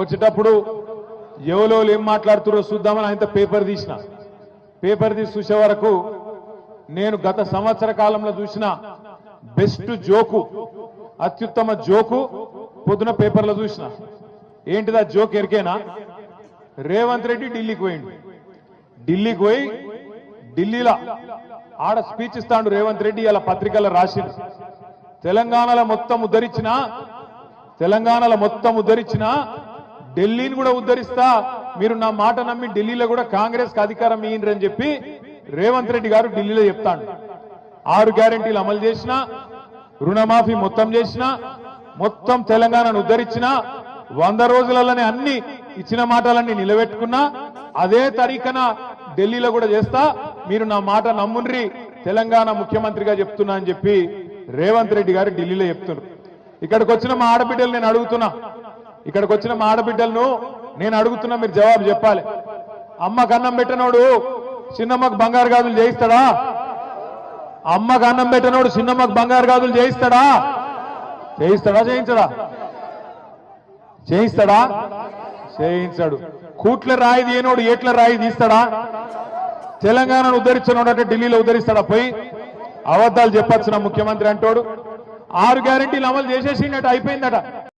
వచ్చేటప్పుడు ఎవరో ఏం మాట్లాడుతున్నారో చూద్దామని ఆయన పేపర్ తీసి చూసే వరకు నేను గత సంవత్సర కాలంలో చూసిన బెస్ట్ జోకు అత్యుత్తమ జోకు పొద్దున పేపర్లో చూసిన. ఏంటిదా జోక్ ఎరికేనా? రేవంత్ రెడ్డి ఢిల్లీకి పోయి ఢిల్లీలో ఆడ స్పీచ్ ఇస్తాడు రేవంత్ రెడ్డి. ఇలా పత్రికల్లో రాసిండు తెలంగాణలో మొత్తం ఉద్ధరించిన ఢిల్లీని కూడా ఉద్ధరిస్తా, మీరు నా మాట నమ్మి ఢిల్లీలో కూడా కాంగ్రెస్ కి అధికారం ఇయ్యండి చెప్పి రేవంత్ రెడ్డి గారు ఢిల్లీలో చెప్తాడు. 6 గ్యారెంటీలు అమలు చేసిన, రుణమాఫీ మొత్తం చేసిన, మొత్తం తెలంగాణను ఉద్ధరించిన, 100 రోజులలోనే అన్ని ఇచ్చిన మాటలన్నీ నిలబెట్టుకున్నా, అదే తరీఖన ఢిల్లీలో కూడా చేస్తా, మీరు నా మాట నమ్ముండ్రి, తెలంగాణ ముఖ్యమంత్రిగా చెప్తున్నా అని చెప్పి రేవంత్ రెడ్డి గారు ఢిల్లీలో చెప్తున్నారు. ఇక్కడికి వచ్చిన మా ఆడబిడ్డలు నేను అడుగుతున్నా, మీరు జవాబు చెప్పాలి. అమ్మకు అన్నం పెట్టనోడు చిన్నమ్మకు బంగారు గాజులు చేయిస్తాడా? అమ్మకు అన్నం పెట్టనోడు చిన్నమ్మకు బంగారు గాజులు చేయిస్తాడా? చేయించాడు. కూట్ల రాయి తీయనోడు ఏట్ల రాయి తీస్తాడా? తెలంగాణను ఉద్ధరించినోడు అంటే ఢిల్లీలో ఉద్ధరిస్తాడా? పోయి అబద్ధాలు చెప్పొచ్చున ముఖ్యమంత్రి అంటోడు. 6 గ్యారెంటీలు అమలు చేసేసిండట, అయిపోయిందట.